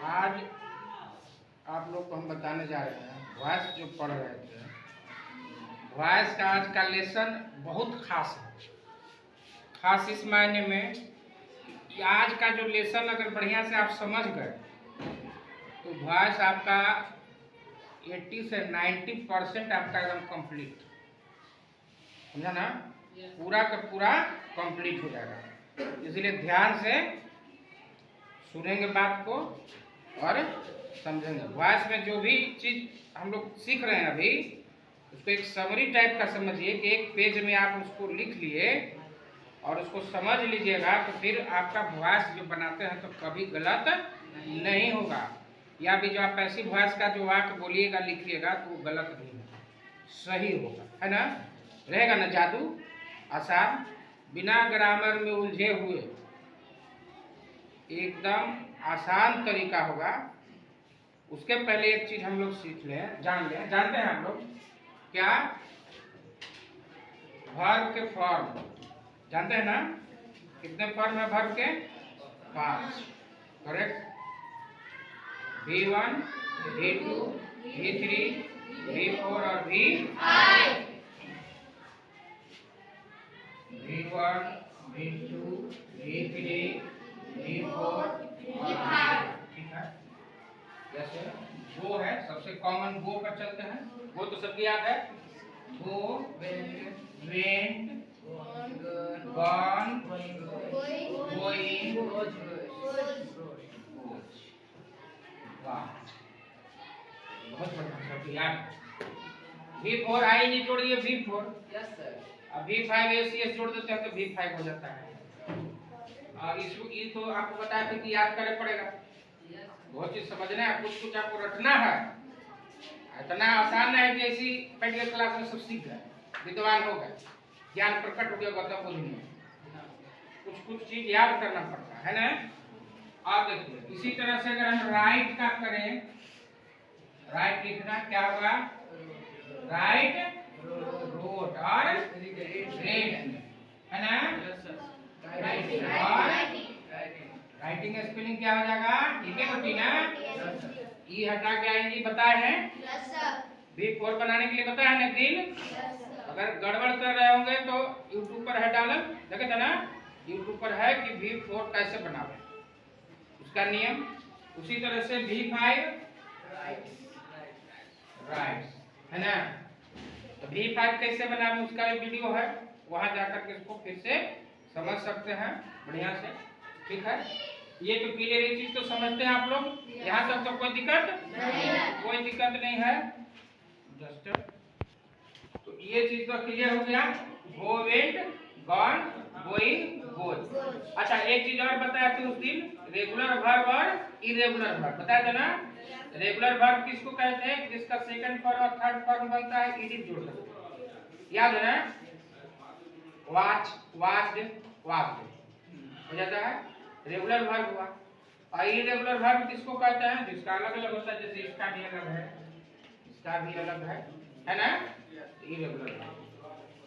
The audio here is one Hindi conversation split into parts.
आज आप लोग को हम बताने जा रहे हैं वॉइस जो पढ़ रहे थे। वॉइस का आज का लेसन बहुत खास है। खास इस मायने में कि आज का जो लेसन अगर बढ़िया से आप समझ गए तो वॉइस आपका 80 से 90% आपका एकदम कंप्लीट, समझा ना, पूरा का पूरा कंप्लीट हो जाएगा। इसलिए ध्यान से सुनेंगे बात को और समझेंगे। वॉइस में जो भी चीज़ हम लोग सीख रहे हैं अभी, उसको एक समरी टाइप का समझिए कि एक पेज में आप उसको लिख लिए और उसको समझ लीजिएगा, तो फिर आपका वॉइस जो बनाते हैं तो कभी गलत नहीं होगा। या भी जो आप ऐसी वॉइस का जो वाक्य बोलिएगा लिखिएगा तो वो गलत नहीं होगा, सही होगा, है ना। रहेगा ना जादू आसान, बिना ग्रामर में उलझे हुए, एकदम आसान तरीका होगा। उसके पहले एक चीज हम लोग सीख लें, जान लें। जानते हैं हम लोग क्या? वर्ब के फॉर्म जानते हैं ना? कितने फॉर्म है वर्ब के? 5। Correct. V1, V2, V3, V4 और V5। V1, V2, V3, V4, V5। ठीक है। जैसे गो है, सबसे कॉमन गो पर चलते हैं। गो तो सबकी याद है। गो, वेंट, गॉन, गोइंग, वाह, बहुत बढ़िया, सबकी याद। V4 आई नहीं जोड़िए, V4। Yes sir. अब V5 ACS जोड़ देते हैं तो V5 हो जाता है। और इसको ये तो आपको बताया था कि याद करना पड़ेगा। बहुत चीज समझना है, कुछ कुछ आपको रटना है। इतना आसान है कि ऐसी पहले क्लास में सब सीख गए, विद्वान हो गए, ज्ञान प्रकट हो गया गौतम बुद्ध में। कुछ कुछ चीज याद करना पड़ता है ना। आप देखिए, इसी तरह से अगर हम राइट का करें, राइट लिखना क्या होगा? राइट, रोट और रेड, है ना। राइटिंग स्पेलिंग क्या हो जाएगा? ठीक है बेटी ना। ई हटा के आएंगी, बताए हैं। V4 बनाने के लिए बताया है ना दिन। अगर गड़बड़ कर रहे होंगे तो यूट्यूब पर है डालन, देखे थे ना, यूट्यूब पर है कि V4 कैसे बनावे, उसका नियम। उसी तरह से V5 राइट, है ना। तो V5 कैसे बनावे उसका एक वीडियो है, वहां जाकर के इसको फिर से समझ सकते हैं बढ़िया से। ठीक है, ये तो क्लियर, ये चीज तो समझते हैं आप लोग। यहाँ तक तो कोई दिक्कत नहीं, कोई दिक्कत नहीं है। जस्ट तो ये चीज तो क्लियर हो गया। गो, वेंट, गॉन, गोइंग, गोज। अच्छा, एक चीज और बताया था उस दिन, रेगुलर वर्ब और इरेगुलर वर्ब बताया था ना। रेगुलर वर्ब किसको कहते हैं? जिसका सेकंड फॉर्म और थर्ड फॉर्म बनता है ईडी जोड़ सकते, याद है ना। वॉच, वॉच्ड, वॉच्ड हो जाता है, रेगुलर वर्ब हुआ। और इरेगुलर वर्ब किसको कहते हैं? जिसका अलग अलग होता है, जैसे इसका भी अलग है, इसका भी अलग है ना। इरेगुलर,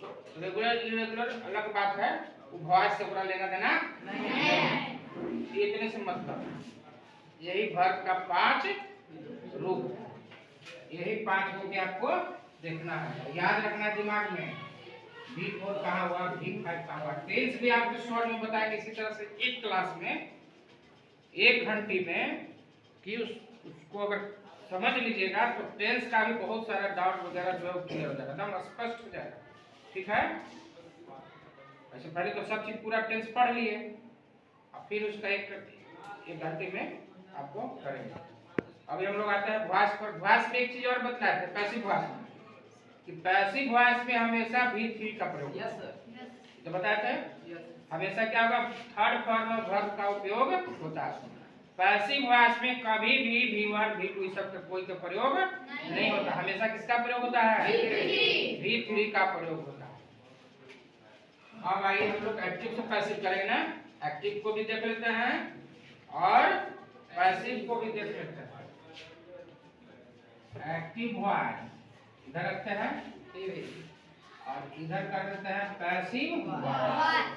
तो रेगुलर इरेगुलर अलग बात है, वो वॉइस से पूरा लेना देना नहीं। इतने से मतलब यही वर्ब का 5 रूप है, यही 5 रूप आपको देखना है, याद रखना दिमाग में। V4 कहाँ हुआ, V5 कहाँ हुआ। टेंस भी आपको शॉर्ट में बताएंगे इसी तरह से एक क्लास में, 1 घंटे में, कि उसको अगर समझ लीजिएगा तो टेंस का भी बहुत सारा डाउट वगैरह जो है क्लियर हो जाएगा, एकदम स्पष्ट हो जाएगा। ठीक है, वैसे पहले तो सब चीज पूरा टेंस पढ़ लिए, अब फिर उसका एक घंटे में आपको करेंगे। अभी हम लोग आते हैं वॉइस पर। वॉइस में एक चीज और बताए थे, पैसिव वॉइस में, कि पैसिव वॉइस में हमेशा V3 का प्रयोग। यस सर, तो बताए थे हमेशा क्या होगा? थर्ड फॉर्म ऑफ वर्ब का उपयोग होता है। पैसिव वॉइस में कभी भी V1 V2 इस सब का कोई का प्रयोग नहीं होता, हमेशा किसका प्रयोग होता है? V3 का प्रयोग होता है। अब आइए हम लोग एक्टिव से पैसिव करेंगे ना। एक्टिव को भी देख लेते हैं और पैसिव को भी देख लेते हैं। एक्टिव वॉइस इधर रखते हैं और इधर कर देते हैं पैसिव वॉइस।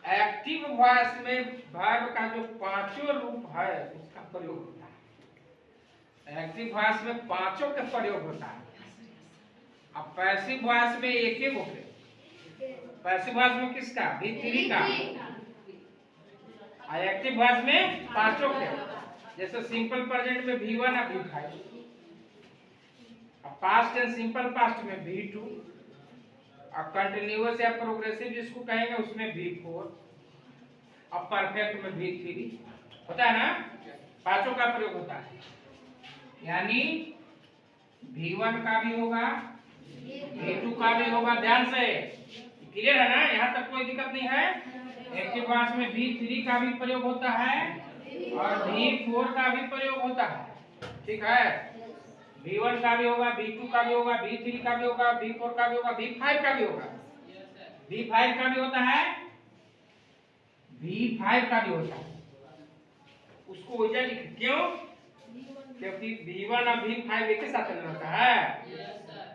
एक्टिव वॉइस में वर्ब का जो 5 रूप है उसका प्रयोग होता है। एक्टिव वॉइस में पांचों का प्रयोग होता है। अब पैसिव वॉइस में एक एक होते। पैसिव वॉइस में किसका? V3 का। और एक्टिव वॉइस में पांचों के। जैसे सिंपल प्रेजेंट में V1 और V5, अब पास्ट एंड सिंपल पास्ट में V2, अब कंटिन्यूअस या प्रोग्रेसिव जिसको कहेंगे उसमें V4, अब परफेक्ट में V3 होता है ना। पांचों का प्रयोग होता है, यानी V1 का भी होगा, V2 का भी होगा। ध्यान से, क्लियर है ना? यहाँ तक कोई दिक्कत नहीं है। एक्टिव वॉइस में V3 का भी प्रयोग होता है और V4 का भी प्रयोग होता है, ठीक है। V1 का भी होगा, V2 का भी होगा, V3 का भी होगा, V4 का भी होगा, V5 का भी होगा। V5 का भी होता है, V5 का भी होता है। उसको वजह लिख, क्यों? क्योंकि V1 और V5 एक ही साथ रहता है।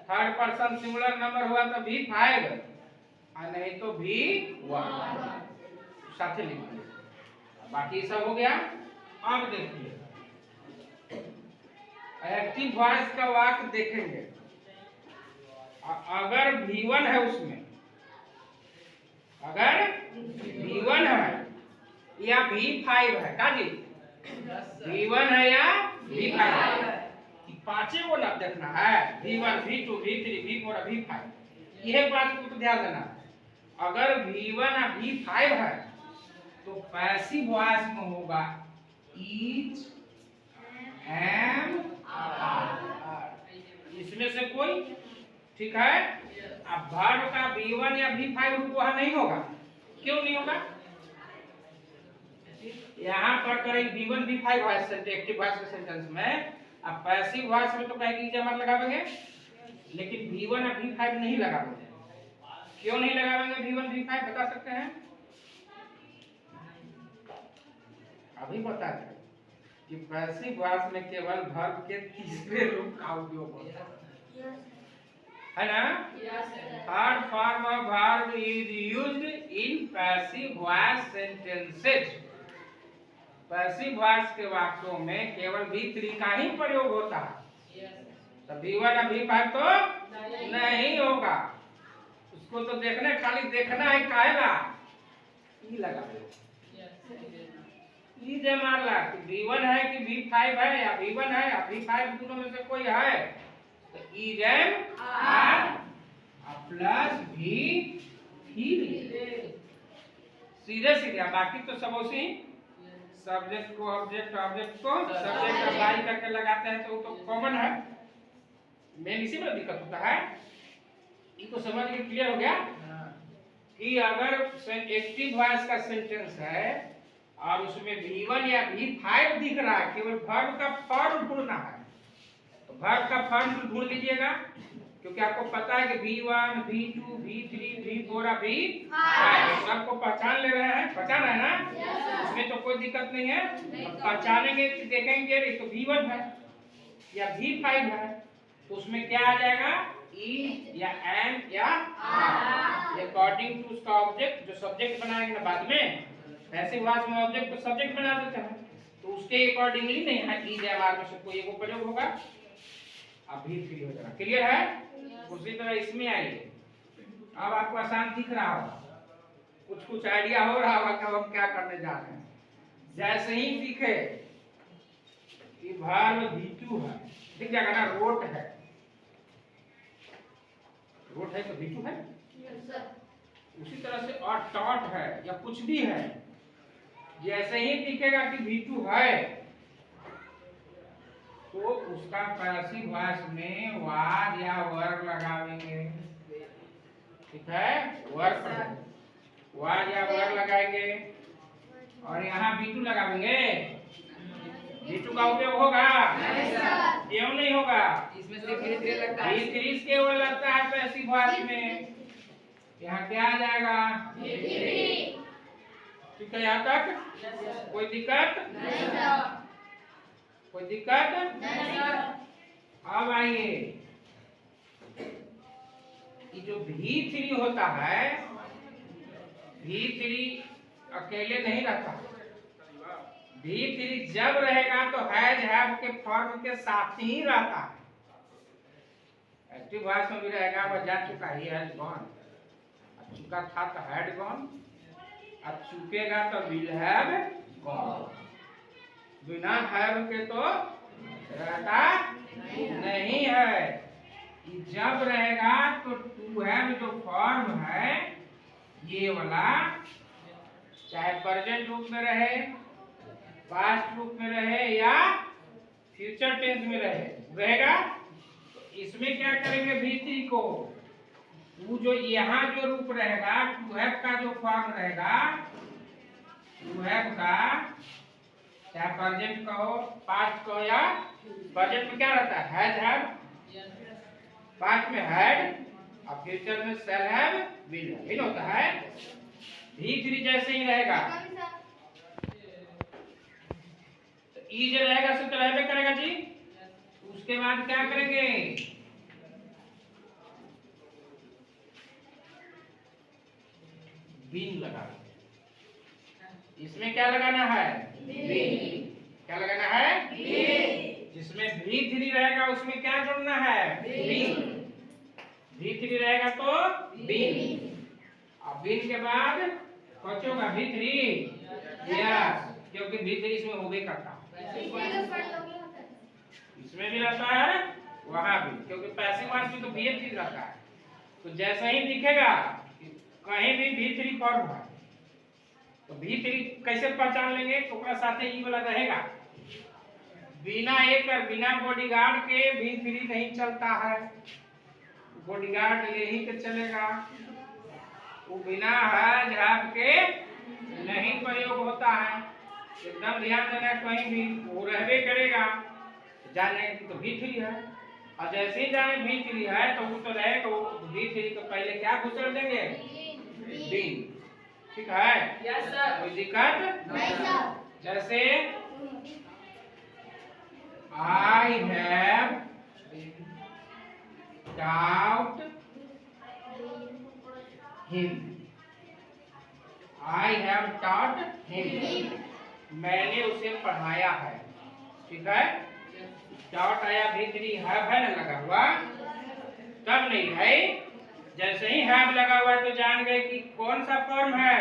थर्ड पर्सन सिंगुलर नंबर हुआ तो V5 और नहीं तो V1 साथ लिख दिए। बाकी सब हो गया। अब देखिए एक्टिव वॉइस का वाक्य देखेंगे। अगर V1 है उसमें, अगर V1 है या V5 है, का जी? V1 है या V5 है, पांचे को ना देखना है। V1, V2, V3, V4 और V5, यह पांच को तो ध्यान देना। अगर V1 और V5 है तो पैसिव वॉइस में होगा ईच एंड इसमें से कोई, ठीक है। अब वर्ब का V1 या V5 रूप वहां नहीं होगा। क्यों नहीं होगा? यहाँ पर करेंगे V1 V5 voice active voice के सेंटेंस में। अब पैसिव वॉइस में तो कहेंगे जमर लगावेंगे, लेकिन V1 और V5 नहीं लगावेंगे। क्यों नहीं लगावेंगे V1 V5 बता सकते हैं? अभी बता दें कि पैसिव वॉइस में केवल वर्ब के तीसरे रूप का उपयोग होता है ना। Third form of verb is used in passive voice sentences. Passive voice के वाक्यों में केवल V3 का ही प्रयोग होता है। तो V1 और V5 तो नहीं होगा। उसको तो देखने, खाली देखना है, काहेगा ई लगा ई जे मारला कि V1 है कि V5 है, या V1 है या V5 दोनों में से कोई है, तो ई जेम आर प्लस V3 सीधे सीधे। बाकी तो सब उसी सब्जेक्ट को ऑब्जेक्ट, ऑब्जेक्ट को सब्जेक्ट अप्लाई करके लगाते हैं, तो वो तो कॉमन है। मेन इसी में दिक्कत होता है। ये तो समझ के क्लियर हो गया कि अगर एक्टिव वॉइस का सेंटेंस है और उसमें V1 या V5 दिख रहा है, केवल वर्ब का फॉर्म ढूंढना है, तो वर्ब का फॉर्म ढूंढ लीजिएगा। क्योंकि आपको पता है कि V1, V2, V3, V4 और V5 सबको पहचान ले रहे हैं, पहचान है ना। उसमें तो कोई दिक्कत नहीं है। पहचानेंगे, देखेंगे ये तो V1 है या V5 है, तो उसमें क्या आ जाएगा? ई या एन या आर, अकॉर्डिंग टू उसका ऑब्जेक्ट। जो सब्जेक्ट बनाएंगे ना बाद में, ऐसे वॉइस में ऑब्जेक्ट को सब्जेक्ट बना देते हैं, तो उसके अकॉर्डिंगली नहीं है ई या आर में से कोई एक प्रयोग होगा। अभी क्लियर हो जाएगा। क्लियर है? उसी तरह इसमें आइए। अब आपको आसान दिख रहा होगा, कुछ कुछ आइडिया हो रहा होगा कि हम क्या करने जा रहे हैं। जैसे ही दिखे कि वर्ब V2 है, दिख जाएगा ना, रोट है, रोट है तो V2 है। उसी तरह से और टॉट है या कुछ भी है, जैसे ही दिखेगा कि V2 है तो उसका पैसिव वॉइस में वाज या वर्ब लगाएंगे, ठीक है। वर्ब वाज या वर्ब लगाएंगे और यहाँ V2 लगाएंगे। V2 का उपयोग होगा? क्यों नहीं होगा? इसमें से धीरे-धीरे लगता है। V3 केवल लगता है पैसिव वॉइस में। यहाँ क्या आ जाएगा? V3। ठीक है, यहाँ तक कोई दिक्कत नहीं? कोई दिक्कत नहीं। अब आइए, ये जो V3 होता है, V3 अकेले नहीं रहता। V3 जब रहेगा तो हैज हैव के फॉर्म के साथ ही रहता है। एक्टिव वॉइस में भी रहेगा, वह जा चुका, ही हैज गॉन, अब चुका था तो हैड गॉन, अब चुकेगा तो विल हैव गॉन। बिना हैव के तो रहता नहीं है। जब रहेगा तो टू हैव जो फॉर्म है ये वाला, चाहे प्रेजेंट रूप में रहे, पास्ट रूप में रहे या फ्यूचर टेंस में रहेगा। इसमें क्या करेंगे, V3 को वो जो यहाँ जो रूप रहेगा, टू हैव का जो फॉर्म रहेगा, टू हैव का चाहे प्रेजेंट कहो, पास्ट कहो या प्रेजेंट में क्या रहता है, हैज हैव, पास्ट में हैड और फ्यूचर में शैल हैव, विल हैव, इन होता है। V3 जैसे ही रहेगा तो ई जो रहेगा सो तो रहबे करेगा जी। उसके बाद क्या करेंगे, बीन लगा, इसमें क्या लगाना है, बीन। क्या लगाना है, बीन। जिसमें V3 रहेगा उसमें क्या जोड़ना है, बीन। V3 रहेगा तो बीन, और बीन के बाद कौन होगा, V3, यस, क्योंकि V3 इसमें होबे करता, इसमें भी रहता है वहां भी, क्योंकि पैसिव वॉइस में तो V3 रहता है। तो जैसा ही दिखेगा कहीं भी V3 फॉर्म है तो V3 कैसे पहचान लेंगे, तो ओकरा साथे ई वाला रहेगा। बिना एक बिना बॉडीगार्ड के V3 नहीं चलता है, बॉडीगार्ड यही के चलेगा, वो बिना हैज हैव के नहीं प्रयोग होता है। एकदम ध्यान देना, कहीं भी वो रहबे करेगा, जाने तो V3 है, और जैसे ही जाने V3 है तो वो तो रहेगा, V3 तो पहले क्या घुसल देंगे, बीन। ठीक है, यस सर, कोई दिक्कत नहीं सर। जैसे I have taught him, I have taught him, मैंने उसे पढ़ाया है। ठीक है, taught आया, V3 have है ना लगा हुआ, तब नहीं है। जैसे ही have लगा हुआ तो जान गए कि कौन सा फॉर्म है,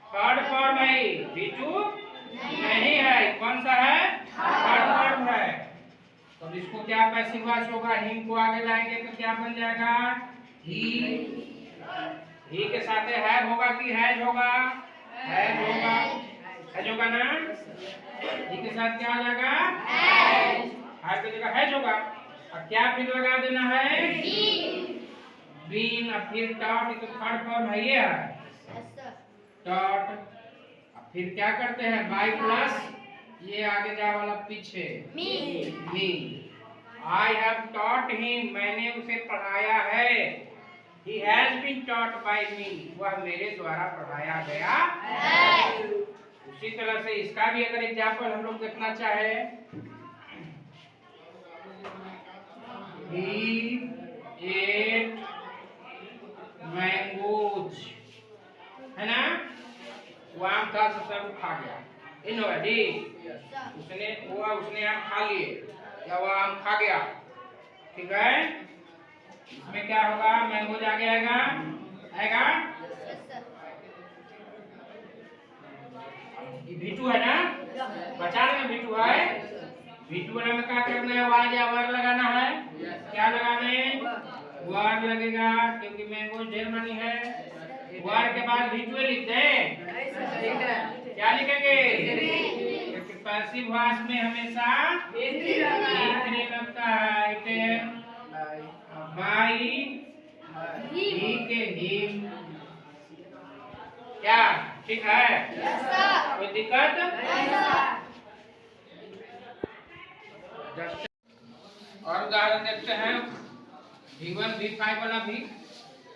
थर्ड फॉर्म है, V2 नहीं है, कौन सा है, थर्ड फॉर्म है। तो इसको क्या पैसिव वॉइस होगा, हिम को आगे लाएंगे तो क्या बन जाएगा, ही के साथ हैव होगा कि हैज होगा, हैज होगा, हैज होगा ना, ही के साथ क्या आ जाएगा, हैज की जगह हैज होगा, और क्या फिर लगा देना है, बीन, और फिर टॉट, तो थर्ड फॉर्म है ये है टॉट। फिर क्या करते हैं, बाई प्लस ये आगे जा वाला पीछे me, I have taught him, मैंने उसे पढ़ाया है, he has been taught by me, वह मेरे द्वारा पढ़ाया गया है। उसी तरह से इसका भी अगर एग्जाम्पल हम लोग देखना चाहे, he ate mangoes, है ना, वो आम था तो सब खा गया, इन जी, उसने आम खा लिए या वो आम खा गया। ठीक है, इसमें क्या होगा, मैंगोज आगे आएगा, आएगा, ये V2 है ना, बचा में V2 है, V2 वाला में क्या करना है, वाज या वर लगाना है, क्या लगाना है, वर लगेगा, क्योंकि मैंगो ढेर मानी है। वर के बाद V2 लिख दें, क्या लिखेंगे, क्योंकि पैसिव वॉइस में हमेशा V3 लगता है, बाई ही के हिम, क्या ठीक है, कोई दिक्कत, और उदाहरण देखते हैं, V1 V5 वाला भी,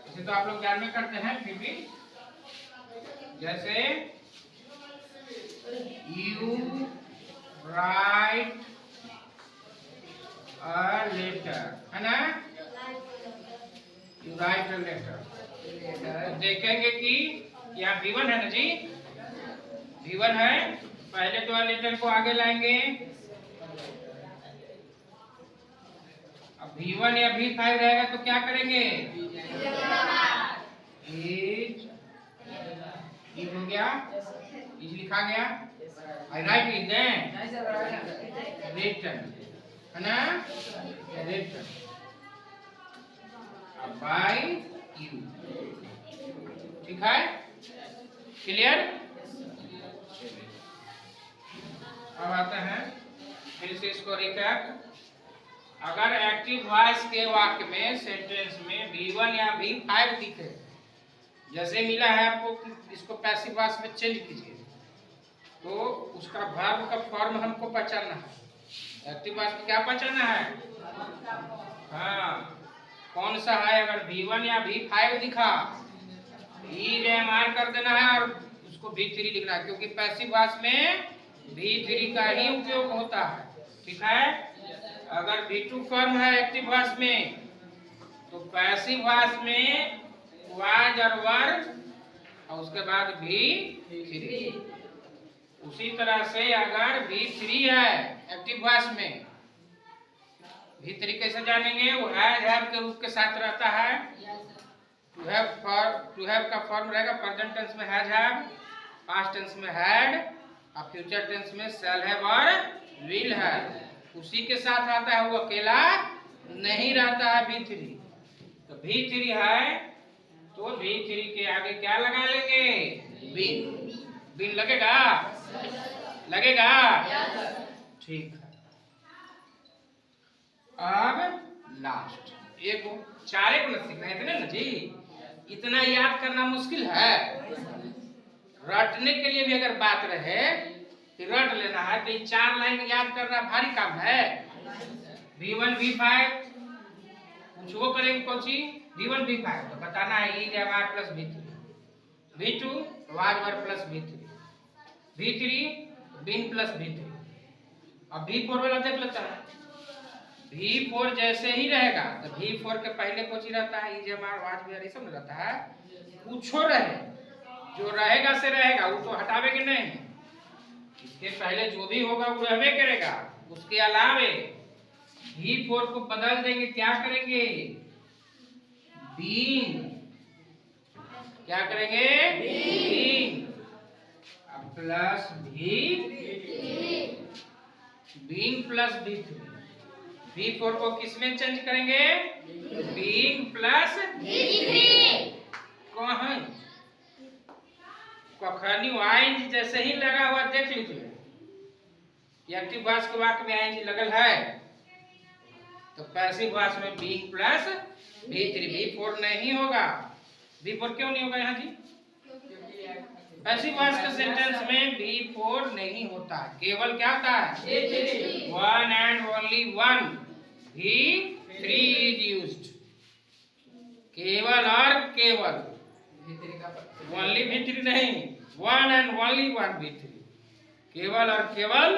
इसे तो आप लोग ध्यान में करते हैं, फिर भी जैसे you write a letter, है ना, you write a letter, तो देखेंगे कि यहाँ V1 है ना जी, V1 है, पहले तो लेटर को आगे लाएंगे। अब V1 या V5 रहेगा तो क्या करेंगे? इज हो गया, इज लिखा गया। I write is then written, है ना? Written by you. ठीक है, क्लियर? अब आते हैं फिर से इसको रिकैप। अगर एक्टिव वॉइस के वाक्य में सेंटेंस में V1 या V5 दिखे, जैसे मिला है आपको, इसको पैसिव वॉइस में चेंज कीजिए, तो उसका वर्ब का फॉर्म हमको पहचानना है। एक्टिव वॉइस में क्या पहचानना है? हाँ, कौन सा है? अगर V1 या V5 दिखा, EMR कर देना है और उसको V3 लिखना है, क्योंकि पैसिव वॉइस में V3 का ही उपयोग होता है। ठीक है? अगर V2 फॉर्म है एक्टिव वॉइस में, तो पैसिव वॉइस में वाज और वर्ब और उसके बाद V3। उसी तरह से अगर V3 है एक्टिव वॉइस में, V3 कैसे जानेंगे? वो हैव के रूप के साथ रहता है। टू हैव का फॉर्म रहेगा प्रेजेंट टेंस में हैज हैव, पास्ट टेंस में हैड और फ्यूचर टेंस में शैल हैव और विल हैव। उसी के साथ आता है, वो अकेला नहीं रहता है V3। तो V3 है तो V3 के आगे क्या लगा लेंगे? बिन। बिन लगेगा? लगेगा? ठीक है। अब लास्ट एक चारे को सीखना है, इतने ना जी, इतना याद करना मुश्किल है। रटने के लिए भी अगर बात रहे कि रट लेना है, तो ये 4 लाइन याद करना भारी काम है। V1 V5 कुछ वो करेंगे, कौन सी? V1 V5 तो बताना है EMR plus V3, V2 was were plus V3, V3 been plus V3। अब V4 वाला देख लेता है। V4 जैसे ही रहेगा तो V4 के पहले कुछ ही रहता है, EMR वाज वर ये सब रहता है। कुछ रहे, जो रहेगा से रहेगा, वो तो हटावेंगे नहीं। इसके पहले जो भी होगा वो रहबे करेगा। उसके अलावे V4 को बदल देंगे, क्या करेंगे? बीन। क्या करेंगे? Been plus been plus V3। V4 को किस में चेंज करेंगे? Been plus V3। कहाँ? कखनी आइंज जैसे ही लगा हुआ देख लीजिए, एक्टिव वॉइस के वाक्य में आइंज लगल है, तो पैसिव वॉइस में बीइंग प्लस V3। V4 नहीं होगा। V4 क्यों नहीं होगा यहाँ जी? पैसिव वॉइस के सेंटेंस में V4 नहीं होता, केवल क्या होता है? One and only one V3 is used. केवल और केवल, ओनली V3 नहीं, one and only one V3, केवल और केवल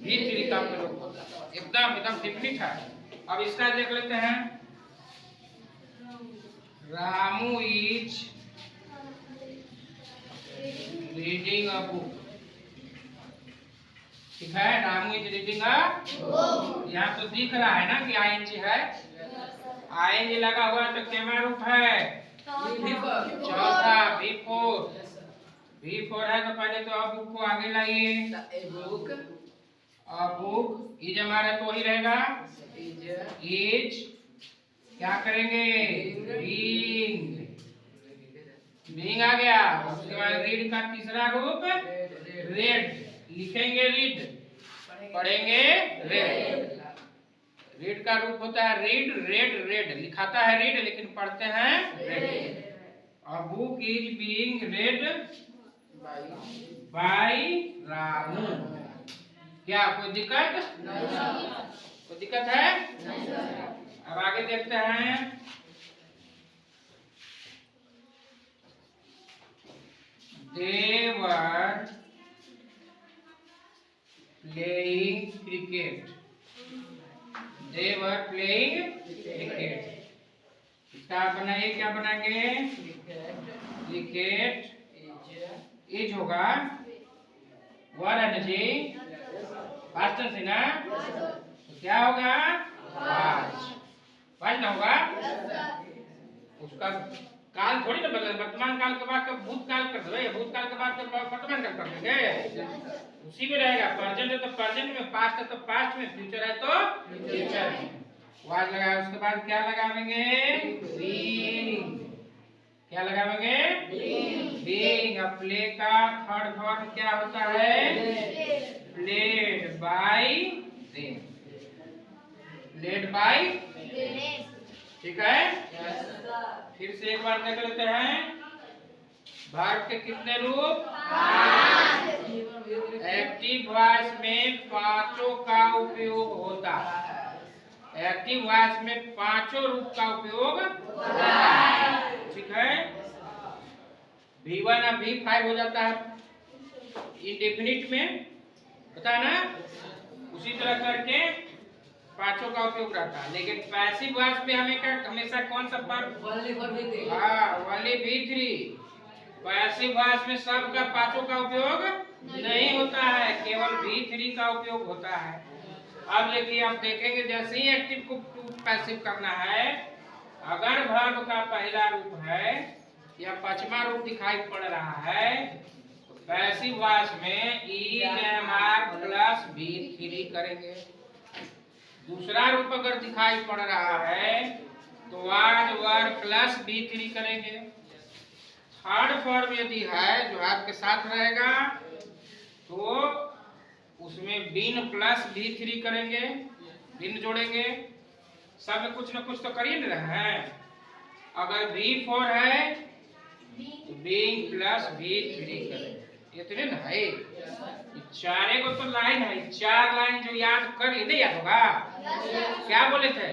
V3 का प्रयोग होता है। एकदम डिफिनिट है। अब इसका देख लेते हैं। Ramu is reading a book. ठीक है, Ramu is reading a book. यहाँ तो दिख रहा है ना कि आईएनजी है। आईएनजी लगा हुआ है तो क्या रूप है? चौथा V4। V4 है तो पहले तो अब बुक को आगे लाइए। बुक इज हमारा तो वही रहेगा, इज। क्या करेंगे? बीइंग आ गया। उसके बाद रीड का तीसरा रूप रेड, लिखेंगे रीड, पढ़ेंगे रेड। रीड का रूप होता है रीड, रेड, रेड लिखाता है रीड लेकिन पढ़ते हैं रेड। और book is being read by Ramu. क्या कोई दिक्कत? कोई दिक्कत है? अब आगे देखते हैं। They were playing cricket. They were playing cricket. इसका बनाइए, क्या बनाएंगे? क्रिकेट इज होगा, वर एनर्जी पास्ट टेंस है ना, तो क्या होगा पास्ट ना होगा। उसका काल थोड़ी ना बदल, वर्तमान काल के बाद भूतकाल कर दो, भूतकाल के बाद वर्तमान काल कर देंगे, उसी में रहेगा। प्रेजेंट है तो प्रेजेंट में, पास्ट है तो पास्ट में, फ्यूचर है तो फ्यूचर में। वाज लगाया, उसके बाद क्या लगावेंगे, बीइंग। क्या लगावेंगे, बीइंग। अब प्ले का थर्ड फॉर्म क्या होता है, played by them, played by, ठीक है। फिर से एक बार देख लेते हैं, वर्ब के कितने रूप, एक्टिव वॉइस में पांचों का उपयोग होता है, एक्टिव वॉइस में पांचों रूप का उपयोग होता है, ठीक है। V1 अब V5 हो जाता है इंडेफिनिट में, पता है ना, उसी तरह करके पांचों का उपयोग रहता है। लेकिन पैसिव वॉइस में हमें क्या, हमेशा कौन सा verb, only V3। Passive voice में सब का पांचों का उपयोग नहीं होता है, केवल V3 का उपयोग होता है। अब देखिए, आप देखेंगे जैसे ही एक्टिव को पैसिव करना है, अगर वर्ब का पहला रूप है या पांचवा रूप दिखाई पड़ रहा है, तो पैसिव वॉइस में EMR प्लस V3 करेंगे। दूसरा रूप अगर दिखाई पड़ रहा है तो वाज वर प्लस V3 करेंगे। थर्ड फॉर्म यदि है जो आपके साथ रहेगा तो उसमें बीन प्लस V3 करेंगे, बीन जोड़ेंगे। सब में कुछ न कुछ तो कर ही नहीं रहे हैं। अगर V4 है तो बीइंग प्लस V3 करेंगे, इतने ना है। चारे को तो लाइन है, चार लाइन जो याद कर ली, नहीं याद होगा, क्या बोले थे,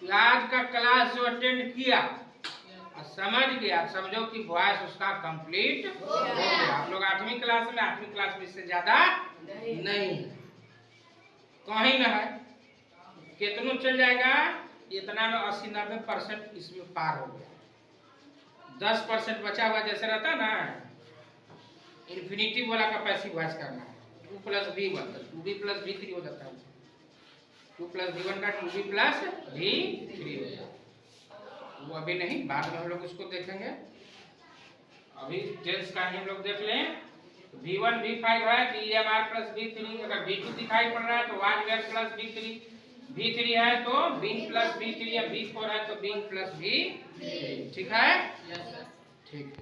आज का क्लास जो अटेंड किया और समझ गया, समझो कि वॉइस उसका कंप्लीट हो गया। आप लोग 8वीं क्लास में इससे ज्यादा नहीं, कहीं ना है, कितनों चल जाएगा, इतना में 80-90% इसमें पार हो गया। 10% बचा हुआ जैसे रहता ना, इन्फिनिटिव वाला का पैसिव वॉइस करना है, 2 + V1 2V + V3 हो जाता है, 2 + V1 का 2V + V3 हो जाता है। वो अभी नहीं, बाद में हम लोग उसको देखेंगे। अभी टेंस का ही हम लोग देख लें। V1 V5 है तो EMR + V3, अगर V2 दिखाई पड़ रहा है तो was where plus V3, V3 है तो बीन प्लस V3, या V4 है तो बीन प्लस V3, ठीक है, ठीक।